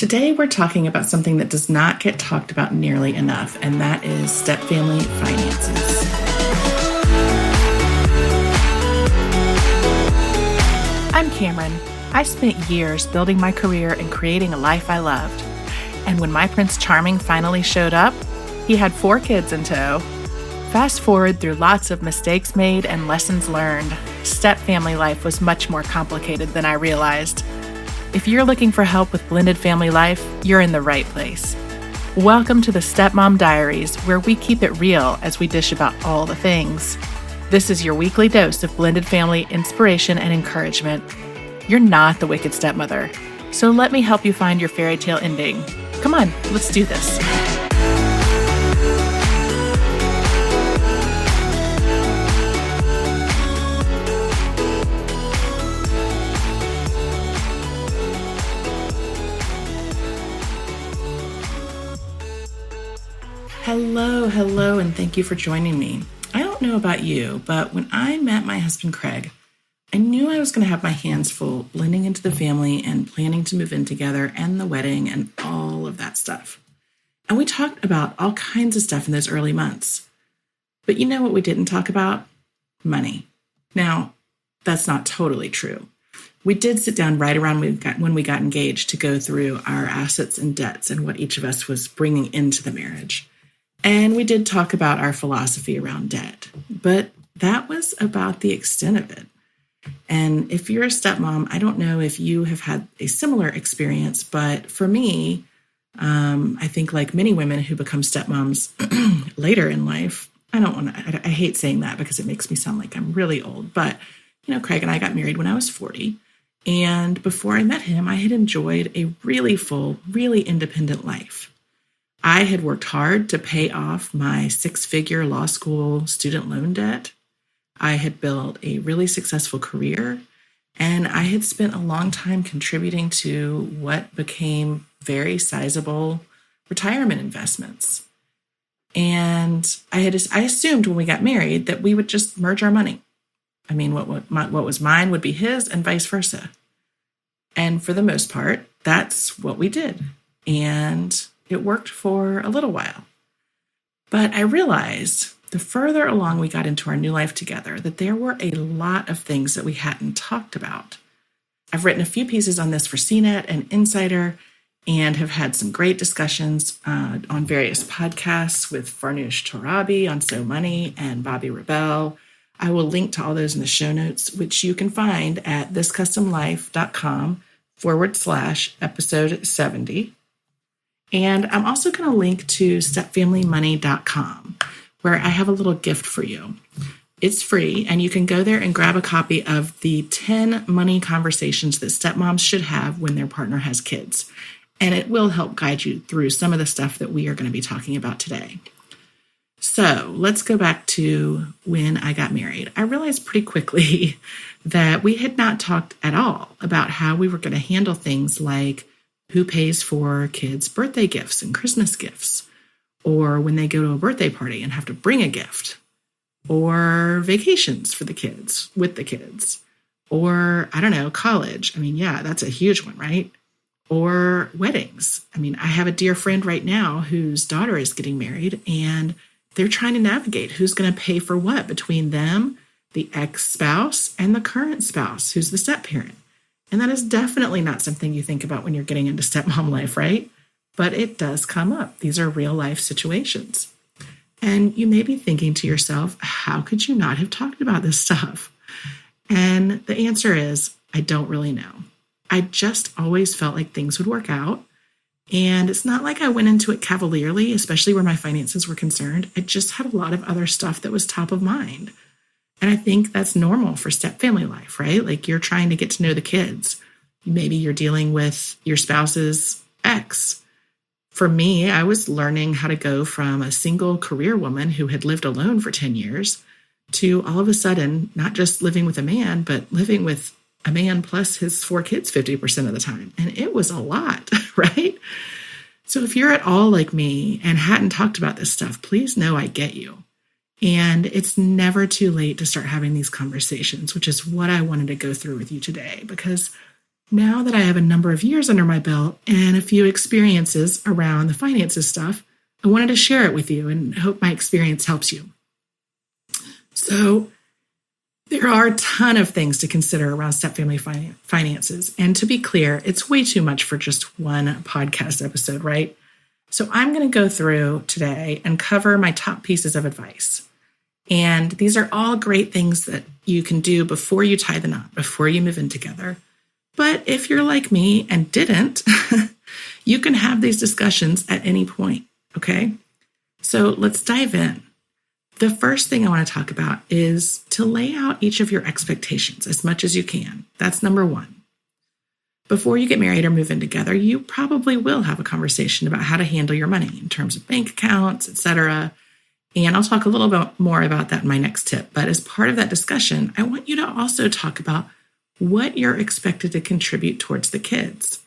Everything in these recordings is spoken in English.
Today, we're talking about something that does not get talked about nearly enough, and that is stepfamily finances. I'm Cameron. I spent years building my career and creating a life I loved. And when my Prince Charming finally showed up, he had 4 kids in tow. Fast forward through lots of mistakes made and lessons learned, stepfamily life was much more complicated than I realized. If you're looking for help with blended family life, you're in the right place. Welcome to the Stepmom Diaries, where we keep it real as we dish about all the things. This is your weekly dose of blended family inspiration and encouragement. You're not the wicked stepmother, so let me help you find your fairy tale ending. Come on, let's do this. Hello, and thank you for joining me. I don't know about you, but when I met my husband, Craig, I knew I was going to have my hands full blending into the family and planning to move in together and the wedding and all of that stuff. And we talked about all kinds of stuff in those early months. But you know what we didn't talk about? Money. Now, that's not totally true. We did sit down right around when we got engaged to go through our assets and debts and what each of us was bringing into the marriage. And we did talk about our philosophy around debt, but that was about the extent of it. And if you're a stepmom, I don't know if you have had a similar experience, but for me, I think like many women who become stepmoms later in life, I hate saying that because it makes me sound like I'm really old, but Craig and I got married when I was 40. And before I met him, I had enjoyed a really full, really independent life. I had worked hard to pay off my 6-figure law school student loan debt. I had built a really successful career, and I had spent a long time contributing to what became very sizable retirement investments. And I assumed when we got married that we would just merge our money. I mean, what was mine would be his and vice versa. And for the most part, that's what we did. And it worked for a little while. But I realized the further along we got into our new life together that there were a lot of things that we hadn't talked about. I've written a few pieces on this for CNET and Insider and have had some great discussions on various podcasts with Farnoosh Torabi on So Money and Bobby Rebell. I will link to all those in the show notes, which you can find at thiscustomlife.com/episode 70. And I'm also going to link to stepfamilymoney.com, where I have a little gift for you. It's free, and you can go there and grab a copy of the 10 money conversations that stepmoms should have when their partner has kids. And it will help guide you through some of the stuff that we are going to be talking about today. So let's go back to when I got married. I realized pretty quickly that we had not talked at all about how we were going to handle things like who pays for kids' birthday gifts and Christmas gifts, or when they go to a birthday party and have to bring a gift, or vacations for the kids, with the kids, or, college. That's a huge one, right? Or weddings. I have a dear friend right now whose daughter is getting married, and they're trying to navigate who's going to pay for what between them, the ex-spouse, and the current spouse, who's the step-parent. And that is definitely not something you think about when you're getting into stepmom life, right? But it does come up. These are real life situations. And you may be thinking to yourself, how could you not have talked about this stuff? And the answer is, I don't really know. I just always felt like things would work out. And it's not like I went into it cavalierly, especially where my finances were concerned. I just had a lot of other stuff that was top of mind. And I think that's normal for stepfamily life, right? Like you're trying to get to know the kids. Maybe you're dealing with your spouse's ex. For me, I was learning how to go from a single career woman who had lived alone for 10 years to all of a sudden not just living with a man, but living with a man plus his 4 kids 50% of the time. And it was a lot, right? So if you're at all like me and hadn't talked about this stuff, please know I get you. And it's never too late to start having these conversations, which is what I wanted to go through with you today, because now that I have a number of years under my belt and a few experiences around the finances stuff, I wanted to share it with you and hope my experience helps you. So there are a ton of things to consider around stepfamily finances. And to be clear, it's way too much for just one podcast episode, right? So I'm going to go through today and cover my top pieces of advice. And these are all great things that you can do before you tie the knot, before you move in together. But if you're like me and didn't, you can have these discussions at any point, okay? So let's dive in. The first thing I want to talk about is to lay out each of your expectations as much as you can. That's number one. Before you get married or move in together, you probably will have a conversation about how to handle your money in terms of bank accounts, etc. And I'll talk a little bit more about that in my next tip. But as part of that discussion, I want you to also talk about what you're expected to contribute towards the kids.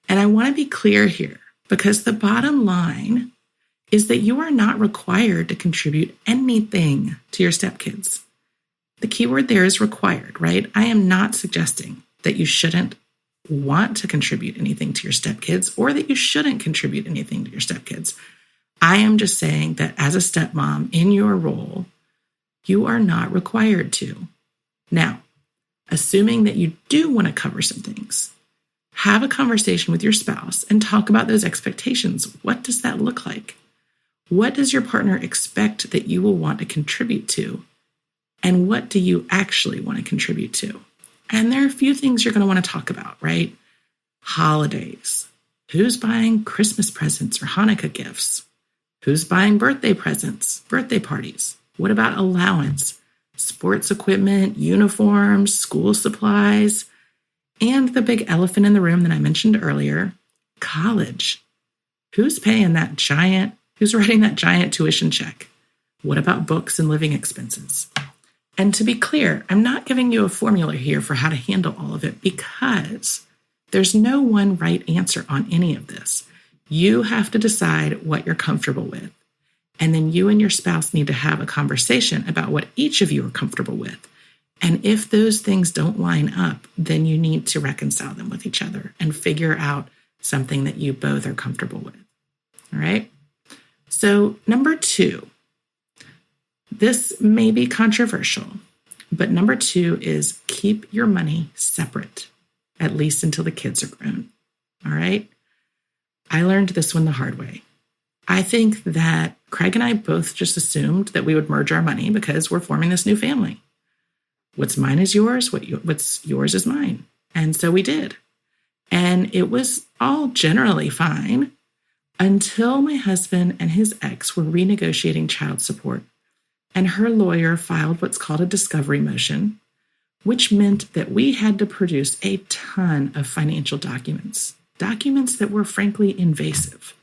And I want to be clear here because the bottom line is that you are not required to contribute anything to your stepkids. The key word there is required, right? I am not suggesting that you shouldn't want to contribute anything to your stepkids or that you shouldn't contribute anything to your stepkids. I am just saying that as a stepmom in your role, you are not required to. Now, assuming that you do want to cover some things, have a conversation with your spouse and talk about those expectations. What does that look like? What does your partner expect that you will want to contribute to? And what do you actually want to contribute to? And there are a few things you're going to want to talk about, right? Holidays. Who's buying Christmas presents or Hanukkah gifts? Who's buying birthday presents, birthday parties? What about allowance? Sports equipment, uniforms, school supplies, and the big elephant in the room that I mentioned earlier, college. Who's writing that giant tuition check? What about books and living expenses? And to be clear, I'm not giving you a formula here for how to handle all of it because there's no one right answer on any of this. You have to decide what you're comfortable with. And then you and your spouse need to have a conversation about what each of you are comfortable with. And if those things don't line up, then you need to reconcile them with each other and figure out something that you both are comfortable with. All right? So number 2, this may be controversial, but number 2 is keep your money separate, at least until the kids are grown. All right? I learned this one the hard way. I think that Craig and I both just assumed that we would merge our money because we're forming this new family. What's mine is yours, what's yours is mine. And so we did. And it was all generally fine until my husband and his ex were renegotiating child support. And her lawyer filed what's called a discovery motion, which meant that we had to produce a ton of financial documents that were frankly invasive.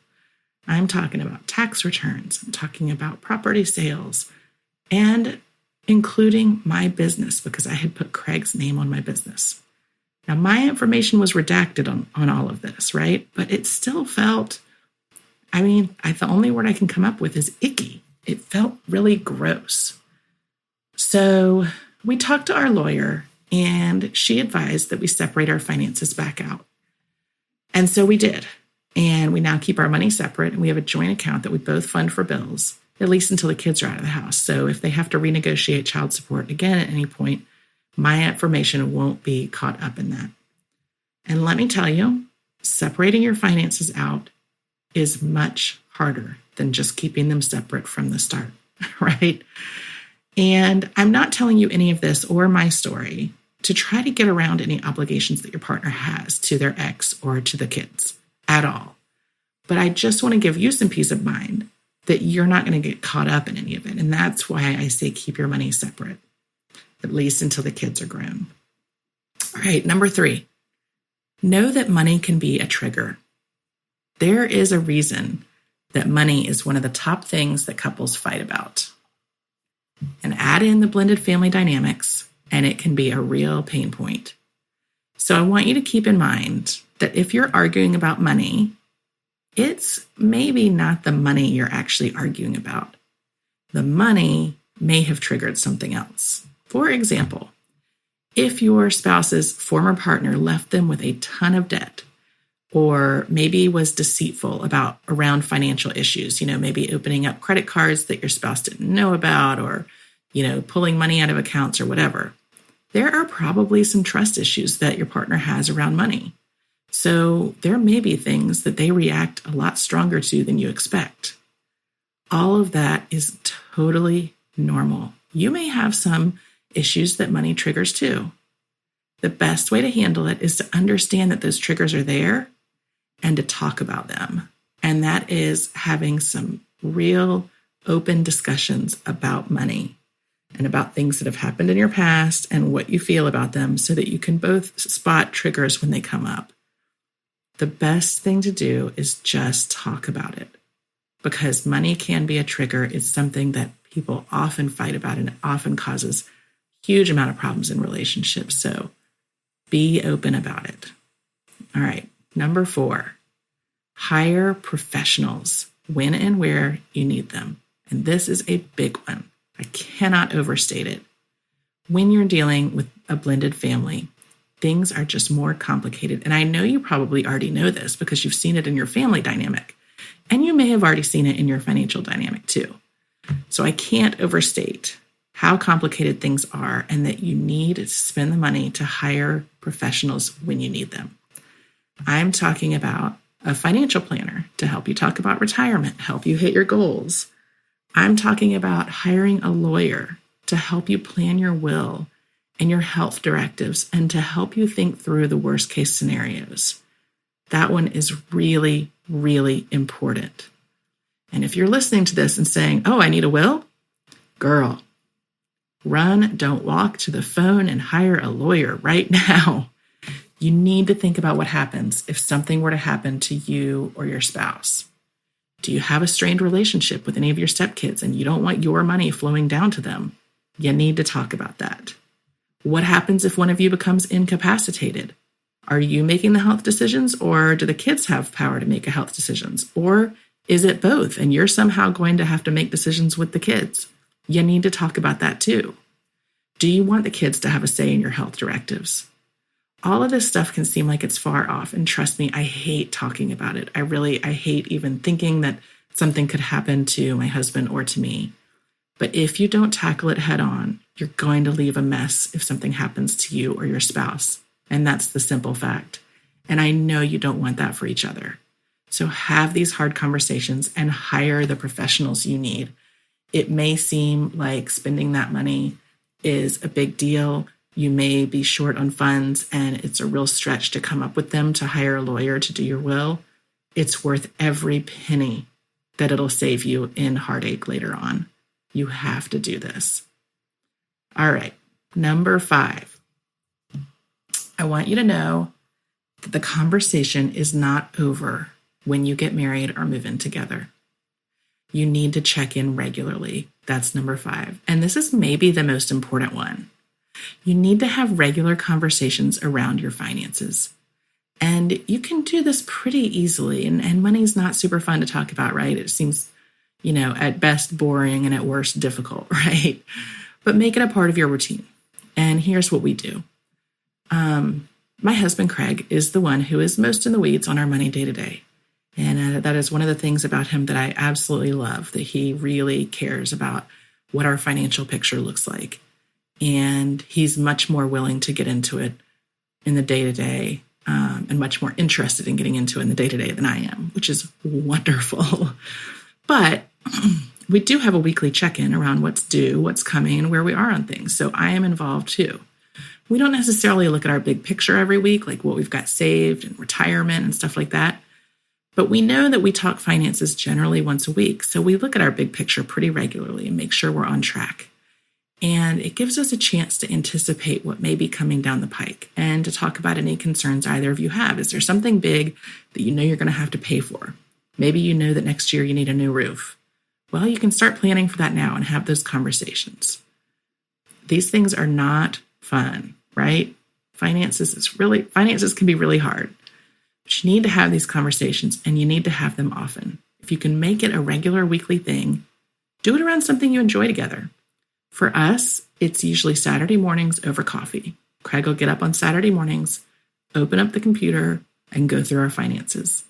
I'm talking about tax returns, I'm talking about property sales, and including my business because I had put Craig's name on my business. Now, my information was redacted on all of this, right? But it still felt, the only word I can come up with is icky. It felt really gross. So we talked to our lawyer and she advised that we separate our finances back out. And so we did. And we now keep our money separate and we have a joint account that we both fund for bills, at least until the kids are out of the house. So if they have to renegotiate child support again at any point, my information won't be caught up in that. And let me tell you, separating your finances out is much harder than just keeping them separate from the start, right? And I'm not telling you any of this or my story to try to get around any obligations that your partner has to their ex or to the kids at all. But I just want to give you some peace of mind that you're not going to get caught up in any of it. And that's why I say keep your money separate, at least until the kids are grown. All right, number 3, know that money can be a trigger. There is a reason that money is one of the top things that couples fight about. And add in the blended family dynamics, and it can be a real pain point. So I want you to keep in mind that if you're arguing about money, it's maybe not the money you're actually arguing about. The money may have triggered something else. For example, If your spouse's former partner left them with a ton of debt, or maybe was deceitful around financial issues, maybe opening up credit cards that your spouse didn't know about, or, pulling money out of accounts or whatever, there are probably some trust issues that your partner has around money. So there may be things that they react a lot stronger to than you expect. All of that is totally normal. You may have some issues that money triggers too. The best way to handle it is to understand that those triggers are there and to talk about them. And that is having some real open discussions about money and about things that have happened in your past and what you feel about them so that you can both spot triggers when they come up. The best thing to do is just talk about it, because money can be a trigger. It's something that people often fight about, and it often causes a huge amount of problems in relationships. So be open about it. All right. Number 4, hire professionals when and where you need them. And this is a big one. I cannot overstate it. When you're dealing with a blended family, things are just more complicated. And I know you probably already know this because you've seen it in your family dynamic. And you may have already seen it in your financial dynamic too. So I can't overstate how complicated things are and that you need to spend the money to hire professionals when you need them. I'm talking about a financial planner to help you talk about retirement, help you hit your goals. I'm talking about hiring a lawyer to help you plan your will and your health directives and to help you think through the worst case scenarios. That one is really, really important. And if you're listening to this and saying, oh, I need a will, girl, run, don't walk to the phone and hire a lawyer right now. You need to think about what happens if something were to happen to you or your spouse. Do you have a strained relationship with any of your stepkids and you don't want your money flowing down to them? You need to talk about that. What happens if one of you becomes incapacitated? Are you making the health decisions, or do the kids have power to make health decisions? Or is it both and you're somehow going to have to make decisions with the kids? You need to talk about that too. Do you want the kids to have a say in your health directives? All of this stuff can seem like it's far off, and trust me, I hate talking about it. I hate even thinking that something could happen to my husband or to me. But if you don't tackle it head on, you're going to leave a mess if something happens to you or your spouse. And that's the simple fact. And I know you don't want that for each other. So have these hard conversations and hire the professionals you need. It may seem like spending that money is a big deal. You may be short on funds and it's a real stretch to come up with them to hire a lawyer to do your will. It's worth every penny that it'll save you in heartache later on. You have to do this. All right, number 5. I want you to know that the conversation is not over when you get married or move in together. You need to check in regularly. That's number 5. And this is maybe the most important one. You need to have regular conversations around your finances. And you can do this pretty easily. And money's not super fun to talk about, right? It seems, at best boring and at worst difficult, right? But make it a part of your routine. And here's what we do. My husband, Craig, is the one who is most in the weeds on our money day to day. And that is one of the things about him that I absolutely love, that he really cares about what our financial picture looks like. And he's much more willing to get into it in the day-to-day and much more interested in getting into it in the day-to-day than I am, which is wonderful. But we do have a weekly check-in around what's due, what's coming, and where we are on things. So I am involved too. We don't necessarily look at our big picture every week, like what we've got saved and retirement and stuff like that. But we know that we talk finances generally once a week. So we look at our big picture pretty regularly and make sure we're on track. And it gives us a chance to anticipate what may be coming down the pike and to talk about any concerns either of you have. Is there something big that you know you're going to have to pay for? Maybe you know that next year you need a new roof. Well, you can start planning for that now and have those conversations. These things are not fun, right? Finances can be really hard. But you need to have these conversations and you need to have them often. If you can make it a regular weekly thing, do it around something you enjoy together. For us, it's usually Saturday mornings over coffee. Craig will get up on Saturday mornings, open up the computer, and go through our finances.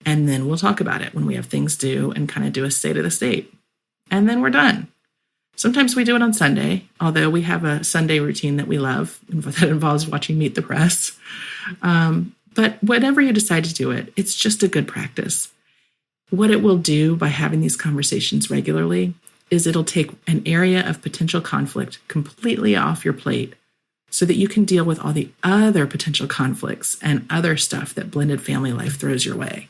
And then we'll talk about it when we have things due and kind of do a state of the state. And then we're done. Sometimes we do it on Sunday, although we have a Sunday routine that we love that involves watching Meet the Press. But whatever you decide to do it, it's just a good practice. What it will do by having these conversations regularly is it'll take an area of potential conflict completely off your plate so that you can deal with all the other potential conflicts and other stuff that blended family life throws your way.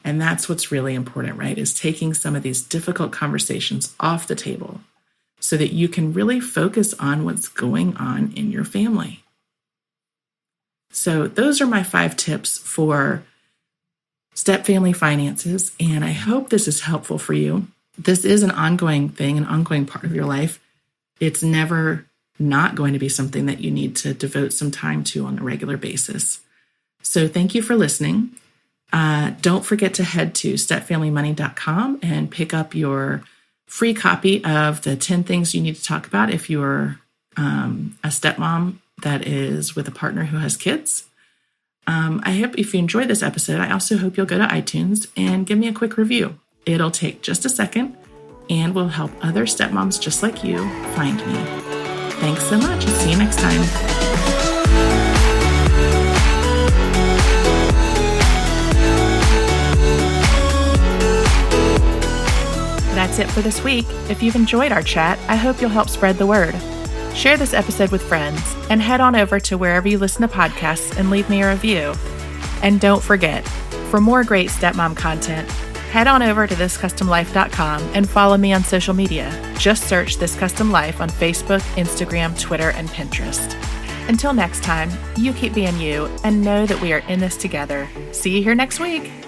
And that's what's really important, right? Is taking some of these difficult conversations off the table so that you can really focus on what's going on in your family. So those are my 5 tips for step-family finances, and I hope this is helpful for you. This is an ongoing thing, an ongoing part of your life. It's never not going to be something that you need to devote some time to on a regular basis. So thank you for listening. Don't forget to head to stepfamilymoney.com and pick up your free copy of the 10 things you need to talk about if you're a stepmom that is with a partner who has kids. I hope if you enjoyed this episode, I also hope you'll go to iTunes and give me a quick review. It'll take just a second and will help other stepmoms just like you find me. Thanks so much. See you next time. That's it for this week. If you've enjoyed our chat, I hope you'll help spread the word. Share this episode with friends and head on over to wherever you listen to podcasts and leave me a review. And don't forget, for more great stepmom content, head on over to thiscustomlife.com and follow me on social media. Just search This Custom Life on Facebook, Instagram, Twitter, and Pinterest. Until next time, you keep being you and know that we are in this together. See you here next week.